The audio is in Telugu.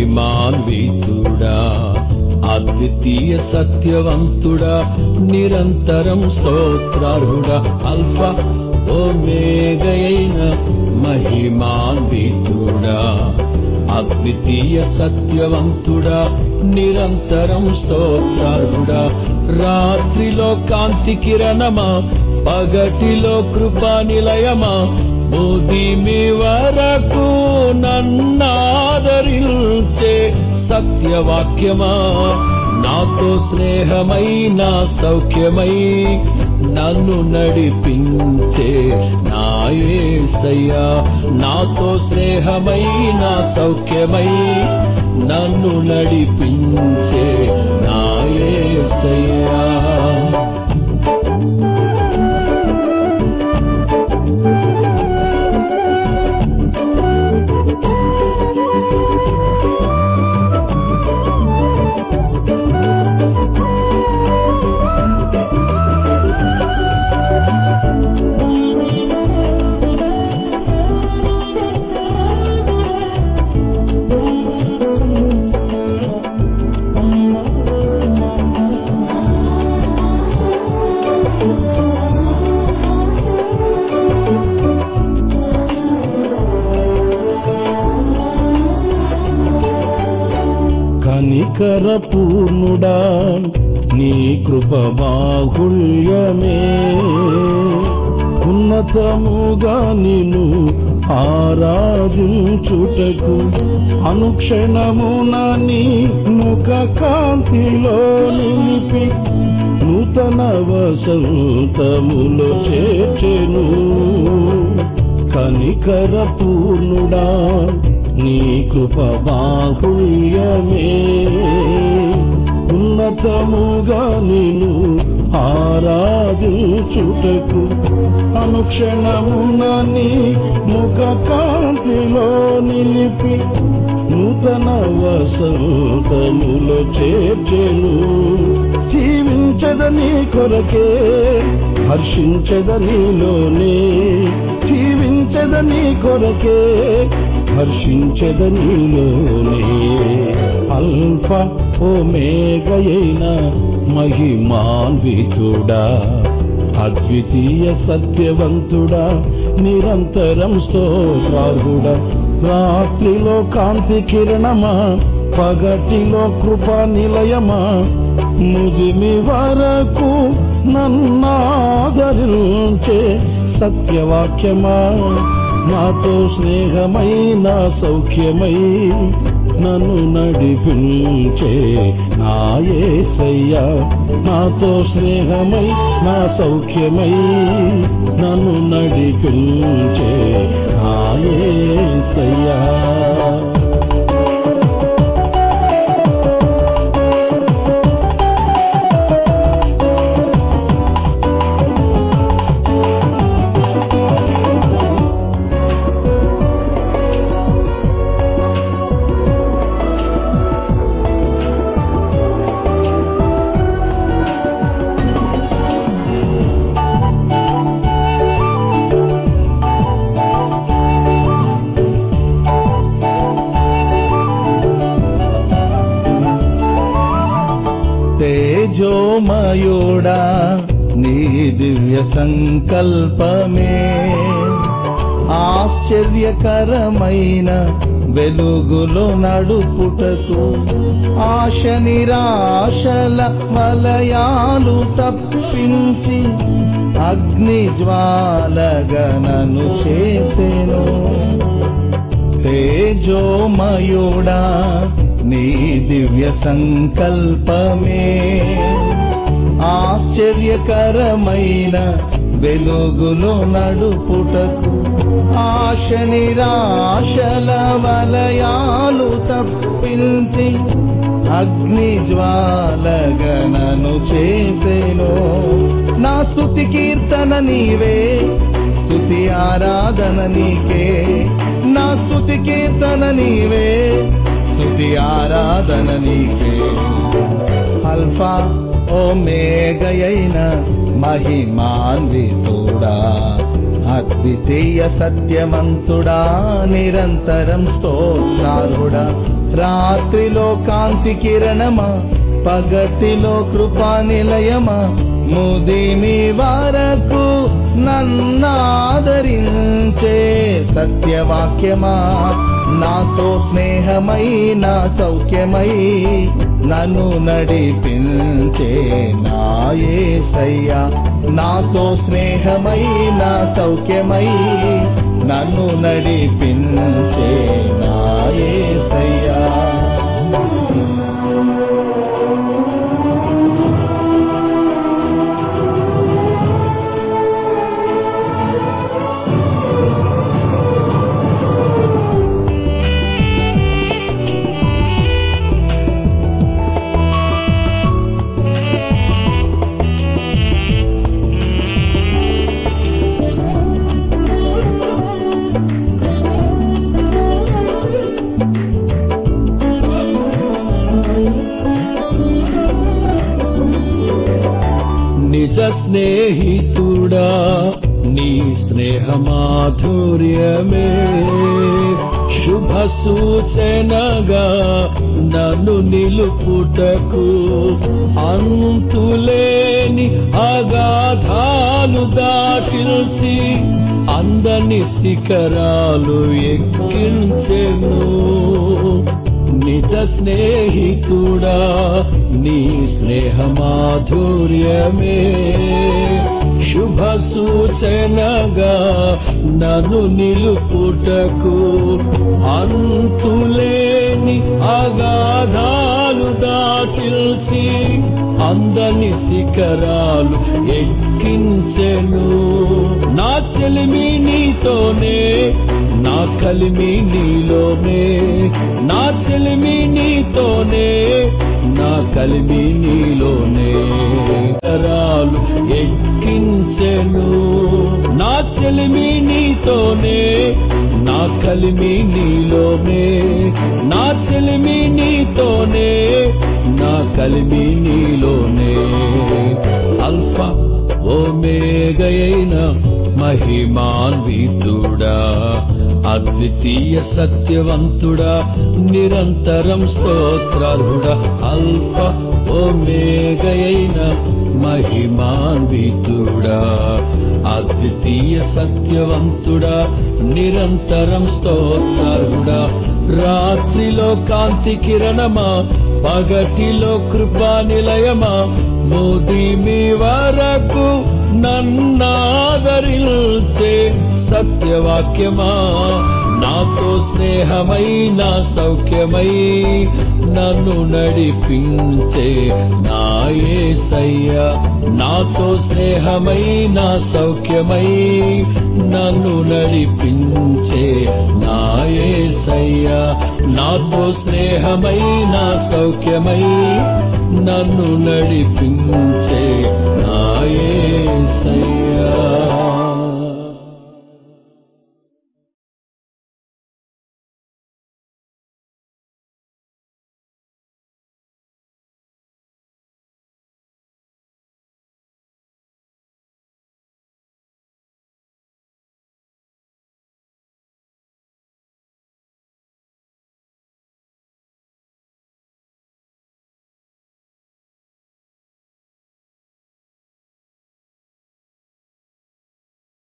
మహిమాన్వితుడా, అద్వితీయ సత్యవంతుడా, నిరంతరం స్తోత్రార్హుడా, అల్ఫా ఓమేగయైన మహిమాన్వితుడా, అద్వితీయ సత్యవంతుడా, నిరంతరం స్తోత్రార్హుడా, రాత్రిలో కాంతి కిరణమా, పగటిలో కృపా నిలయమా, ఉదిమి వరకు నన్నాదరించే సత్యవాక్యమా, నాతో స్నేహమై నా సౌఖ్యమై నన్ను నడిపించే నా యేసయ్యా, నాతో స్నేహమై నా సౌఖ్యమై నన్ను నడిపించే నా యేసయ్యా. కనికర పూర్ణుడా, నీ కృప బాహుళ్యమే, ఉన్నతముగా నిన్ను ఆరాధించుటకు అనుక్షణమున నీ ముఖ కాంతిలో నిలిపి నూతన వసంతములో చేర్చెను. కనికర పూర్ణుడా, నీ కృప బాహుళ్యమే, ఉన్నతముగా నిన్ను ఆరాధించుటకు అనుక్షణమున నీ ముఖ కాంతిలో నిలిపి నూతన వసంతములో చేర్చెను. జీవించదని కొరకే హర్షించదనిలోనే, జీవించదని కొరకే హర్షించదనిలోనే, అల్ఫా ఓమేగయైన మహిమాన్వితుడా, అద్వితీయ సత్యవంతుడా, నిరంతరం స్తోత్రార్హుడా, రాత్రిలో కాంతి కిరణమా, పగటిలో కృపా నిలయమా, ముదిమి వరకు నన్నాదరించే సత్యవాక్యమా, నాతో స్నేహమై నా సౌఖ్యమై నన్ను నడిపించే నా యేసయ్యా, నాతో స్నేహమై నా సౌఖ్యమై నన్ను నడిపించే నా యేసయ్యా. తేజోమయుడా, నీ దివ్య సంకల్పమే, ఆశ్చర్యకరమైన వెలుగులో నడుపుటకు ఆశ నిరాశల వలయాలు తప్పించి అగ్ని జ్వాలగనను చేసెను. తేజోమయుడా, నీ దివ్య సంకల్పమే, ఆశ్చర్యకరమైన వెలుగులో నడుపుటకు ఆశ నిరాశల వలయాలు తప్పించి అగ్ని జ్వాలగనను చేసెను. నా స్తుతి కీర్తన నీవే, స్తుతి ఆరాధన నీకే, నా స్తుతి కీర్తన నీవే, స్తుతి ఆరాధన నీకే, అల్ఫా ఓమేగయైన మహిమాన్వితుడా, అద్వితీయ సత్యవంతుడా, నిరంతరం స్తోత్రార్హుడా, రాత్రిలో కాంతి కిరణమా, పగటిలో కృపా నిలయమా, ముదిమి వరకు నన్నాదరించే సత్యవాక్యమా, నాతో స్నేహమై నా సౌఖ్యమై నన్ను నడిపించే నా యేసయ్యా, నాతో స్నేహమై నా సౌఖ్యమై నన్ను నడిపించే నా యేసయ్యా. నిజ స్నేహితుడా నీ స్నేహమాధుర్యమే శుభ సూచనగా నన్ను నిలుపుటకు, అంతులేని అగాధాలు దాటిల్చి అందని శిఖరాలు ఎక్కించెను. నిజ స్నేహితుడా నీ స్నేహమాధుర్యమే శుభ సూచనగా నన్ను నిలుపుటకు, అంతులేని అగాధాలు దాటిల్చి అందని శిఖరాలు ఎక్కించెను. నా చెలిమి నీతోనే, నా కలిమి నీలోనే, నా చెలిమి నీతోనే, నా కలిమి నీలోనే శిఖరాలు ఎక్కించెను. నా చెలిమి నీతోనే, నా కలిమి నీలోనే, నా చెలిమి నీతోనే, నా కలిమి నీలోనే. అల్ఫా ఓమేగయైన మహిమాన్వితుడా, అద్వితీయ సత్యవంతుడా, నిరంతరం స్తోత్రార్హుడా. అల్ఫా ఓమేగయైన మహిమాన్వితుడా, అద్వితీయ సత్యవంతుడా, నిరంతరం స్తోత్రార్హుడా. రాత్రిలో కాంతి కిరణమా, పగటిలో కృపా నిలయమా, ముదిమి వరకు నన్నాదరించే సత్యవాక్యమా, నాతో స్నేహమై నా సౌఖ్యమై నన్ను నడిపించే నా యేసయ్యా, నాతో స్నేహమై నా సౌఖ్యమై నన్ను నడిపించే నా యేసయ్యా, నాతో స్నేహమై నా సౌఖ్యమై నన్ను నడిపించే